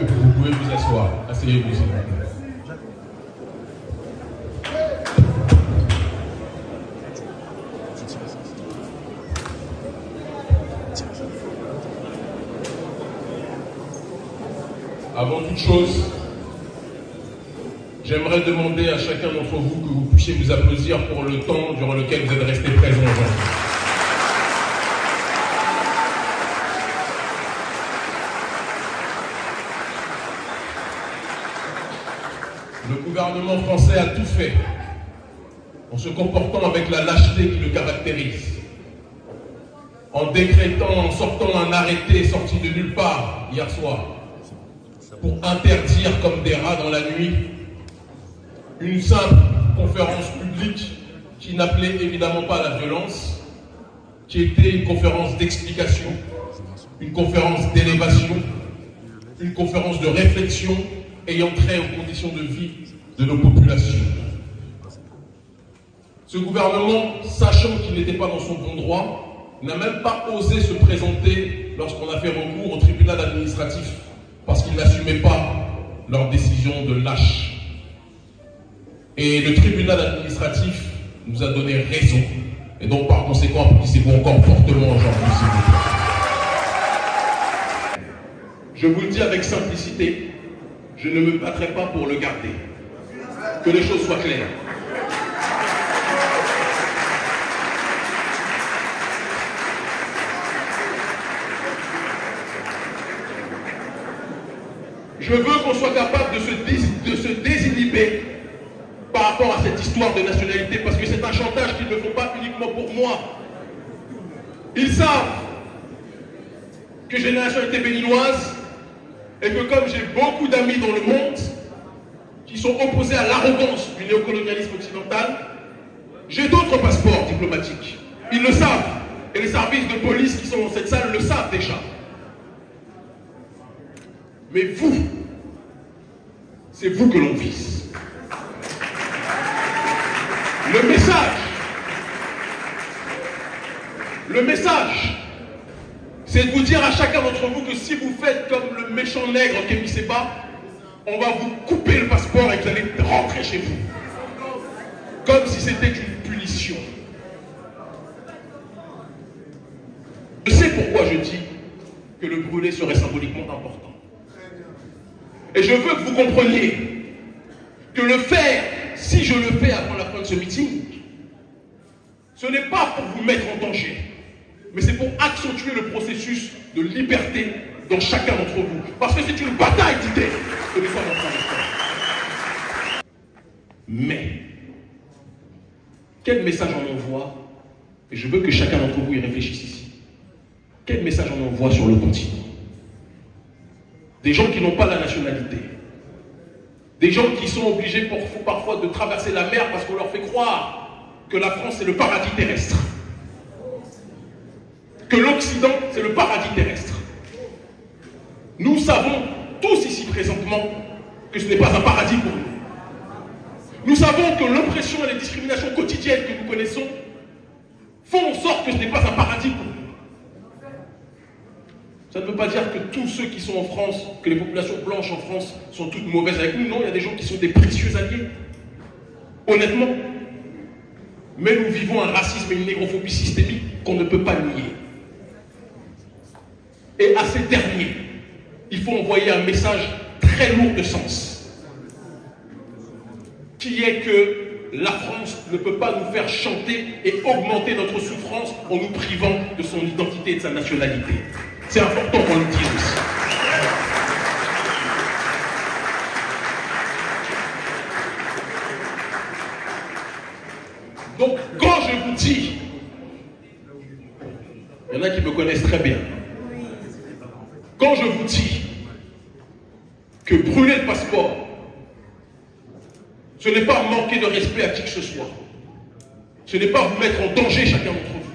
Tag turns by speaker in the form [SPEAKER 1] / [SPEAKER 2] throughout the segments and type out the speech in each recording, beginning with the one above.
[SPEAKER 1] Vous pouvez vous asseoir. Asseyez-vous, s'il vous plaît. Avant toute chose, j'aimerais demander à chacun d'entre vous que vous puissiez vous applaudir pour le temps durant lequel vous êtes restés présents aujourd'hui. Le gouvernement français a tout fait en se comportant avec la lâcheté qui le caractérise, en décrétant, en sortant un arrêté sorti de nulle part hier soir, pour interdire comme des rats dans la nuit une simple conférence publique qui n'appelait évidemment pas à la violence, qui était une conférence d'explication, une conférence d'élévation, une conférence de réflexion ayant trait aux conditions de vie de nos populations. Ce gouvernement, sachant qu'il n'était pas dans son bon droit, n'a même pas osé se présenter lorsqu'on a fait recours au tribunal administratif parce qu'ils n'assumaient pas leur décision de lâche. Et le tribunal administratif nous a donné raison. Et donc par conséquent, applaudissez-vous encore fortement aujourd'hui, s'il vous plaît. Je vous le dis avec simplicité, je ne me battrai pas pour le garder. Que les choses soient claires. Je veux qu'on soit capable de se désinhiber par rapport à cette histoire de nationalité, parce que c'est un chantage qu'ils ne font pas uniquement pour moi. Ils savent que j'ai la nationalité béninoise et que comme j'ai beaucoup d'amis dans le monde qui sont opposés à l'arrogance du néocolonialisme occidental, j'ai d'autres passeports diplomatiques. Ils le savent. Et les services de police qui sont dans cette salle le savent déjà. Mais vous, c'est vous que l'on vise. Le message, c'est de vous dire à chacun d'entre vous que si vous faites comme le méchant nègre Kémy Séba, on va vous couper le passeport et vous allez rentrer chez vous. Comme si c'était une punition. Je sais pourquoi je dis que le brûler serait symboliquement important. Et je veux que vous compreniez que le faire, si je le fais avant la fin de ce meeting, ce n'est pas pour vous mettre en danger, mais c'est pour accentuer le processus de liberté dans chacun d'entre vous. Parce que c'est une bataille d'idées que nous sommes en train de faire. Mais, quel message on envoie? Et je veux que chacun d'entre vous y réfléchisse ici. Quel message on envoie sur le continent? Des gens qui n'ont pas la nationalité. Des gens qui sont obligés parfois de traverser la mer parce qu'on leur fait croire que la France c'est le paradis terrestre. Que l'Occident c'est le paradis terrestre. Nous savons tous ici présentement que ce n'est pas un paradis pour nous. Nous savons que l'oppression et les discriminations quotidiennes que nous connaissons font en sorte que ce n'est pas un paradis pour nous. Ça ne veut pas dire que tous ceux qui sont en France, que les populations blanches en France sont toutes mauvaises avec nous. Non, il y a des gens qui sont des précieux alliés. Honnêtement. Mais nous vivons un racisme et une négrophobie systémique qu'on ne peut pas nier. Et à ces derniers, il faut envoyer un message très lourd de sens. Qui est que la France ne peut pas nous faire chanter et augmenter notre souffrance en nous privant de son identité et de sa nationalité. C'est important qu'on le dise aussi. Donc, quand je vous dis, il y en a qui me connaissent très bien, quand je vous dis que brûler le passeport, ce n'est pas manquer de respect à qui que ce soit, ce n'est pas vous mettre en danger chacun d'entre vous,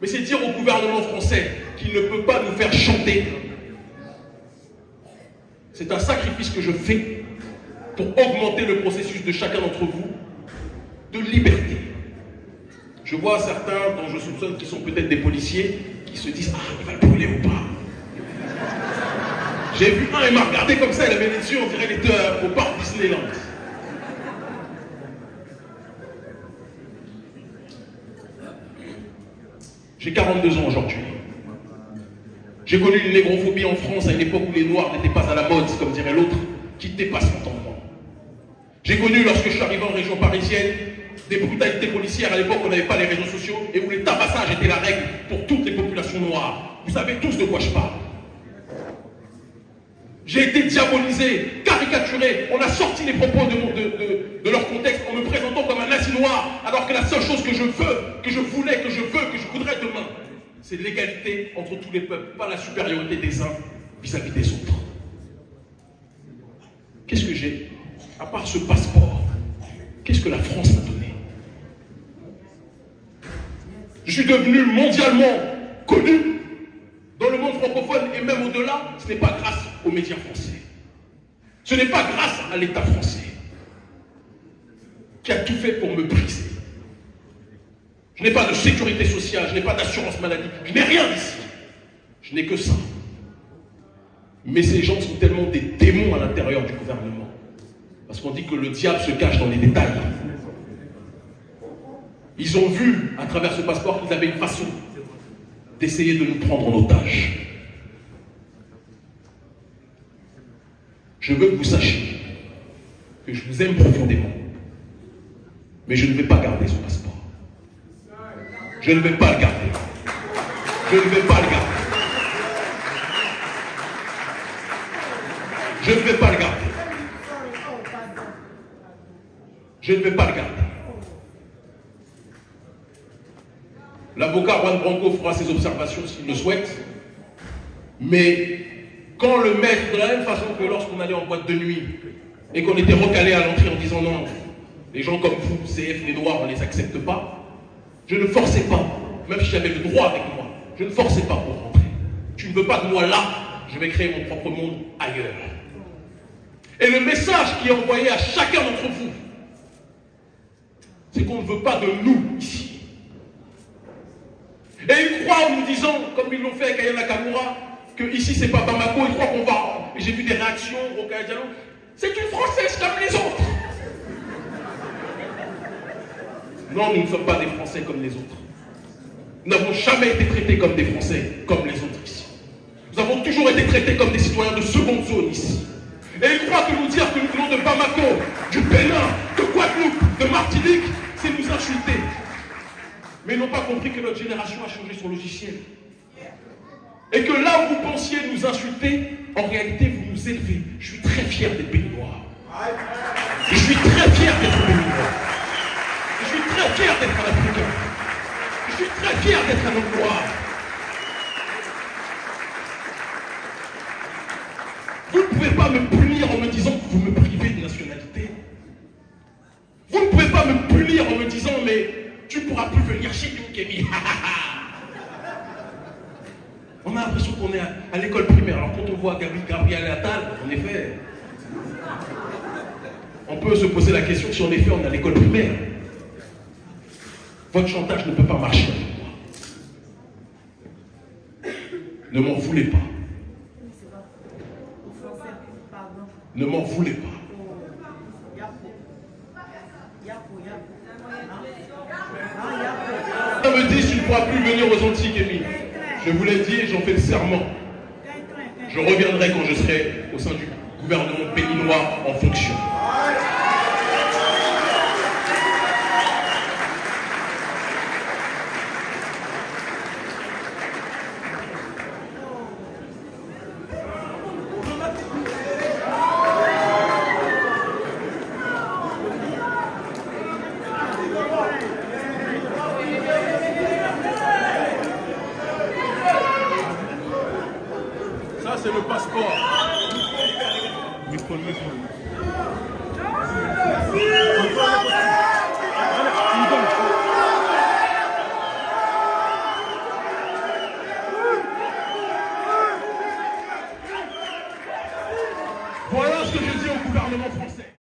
[SPEAKER 1] mais c'est dire au gouvernement français qu'il ne peut pas nous faire chanter. C'est un sacrifice que je fais pour augmenter le processus de chacun d'entre vous de liberté. Je vois certains dont je soupçonne qui sont peut-être des policiers qui se disent « Ah, il va le brûler ou pas ?» J'ai vu un, il m'a regardé comme ça, il avait les yeux, on dirait qu'il était au parc Disneyland. J'ai 42 ans aujourd'hui. J'ai connu une négrophobie en France à une époque où les Noirs n'étaient pas à la mode, comme dirait l'autre, qui dépasse l'entendement. J'ai connu, lorsque je suis arrivé en région parisienne, des brutalités policières à l'époque où on n'avait pas les réseaux sociaux et où les tabassages étaient la règle pour toutes les populations noires. Vous savez tous de quoi je parle. J'ai été diabolisé, caricaturé. On a sorti les propos de leur contexte en me présentant comme un nazi noir, alors que la seule chose que je veux, que je voulais, que je voudrais demain, c'est l'égalité entre tous les peuples, pas la supériorité des uns vis-à-vis des autres. Qu'est-ce que j'ai? À part ce passeport, qu'est-ce que la France m'a donné? Je suis devenu mondialement connu dans le monde francophone et même au-delà. Ce n'est pas grâce aux médias français. Ce n'est pas grâce à l'État français qui a tout fait pour me briser. Je n'ai pas de sécurité sociale, je n'ai pas d'assurance maladie, je n'ai rien d'ici. Je n'ai que ça. Mais ces gens sont tellement des démons à l'intérieur du gouvernement. Parce qu'on dit que le diable se cache dans les détails. Ils ont vu, à travers ce passeport, qu'ils avaient une façon d'essayer de nous prendre en otage. Je veux que vous sachiez que je vous aime profondément, mais je ne vais pas garder ce passeport. Je ne vais pas le garder. Je ne vais pas le garder. Je ne vais pas le garder. Je ne vais pas le garder. L'avocat Juan Branco fera ses observations s'il le souhaite. Mais quand le maître, de la même façon que lorsqu'on allait en boîte de nuit et qu'on était recalé à l'entrée en disant non, les gens comme vous, CF, les Noirs, on ne les accepte pas, je ne forçais pas, même si j'avais le droit avec moi, je ne forçais pas pour rentrer. Tu ne veux pas de moi là, je vais créer mon propre monde ailleurs. Et le message qui est envoyé à chacun d'entre vous, c'est qu'on ne veut pas de nous ici. Et ils croient en nous disant, comme ils l'ont fait avec Aya Nakamura, que ici c'est pas Bamako, ils croient qu'on va. Et j'ai vu des réactions, Rokhaya Diallo, c'est une Française comme les autres. Non, nous ne sommes pas des Français comme les autres. Nous n'avons jamais été traités comme des Français comme les autres ici. Nous avons toujours été traités comme des citoyens de seconde zone ici. Et ils croient que nous dire que nous venons de Bamako, du Bénin, de Guadeloupe, de Martinique, c'est nous insulter. Mais ils n'ont pas compris que notre génération a changé son logiciel. Et que là où vous pensiez nous insulter, en réalité vous nous élevez. Je suis très fier des Béninois. Je suis très fier d'être Béninois. Je suis très fier d'être un Africain. Je suis très fier d'être un homme noir. Vous ne pouvez pas me punir en me disant que vous me privez de nationalité. Vous ne pouvez pas me punir en me disant mais tu ne pourras plus venir chez nous, Kémy. On a l'impression qu'on est à l'école primaire. Alors quand on voit Gabriel Attal, en effet, on peut se poser la question si en effet on est à l'école primaire. Votre chantage ne peut pas marcher avec moi. Ne m'en voulez pas. Ne m'en voulez pas. On me dit tu ne pourras plus venir aux Antilles, Kémy. Je vous l'ai dit et j'en fais le serment. Je reviendrai quand je serai au sein du gouvernement béninois en fonction. Ça, c'est le passeport. Voilà ce que je dis au gouvernement français.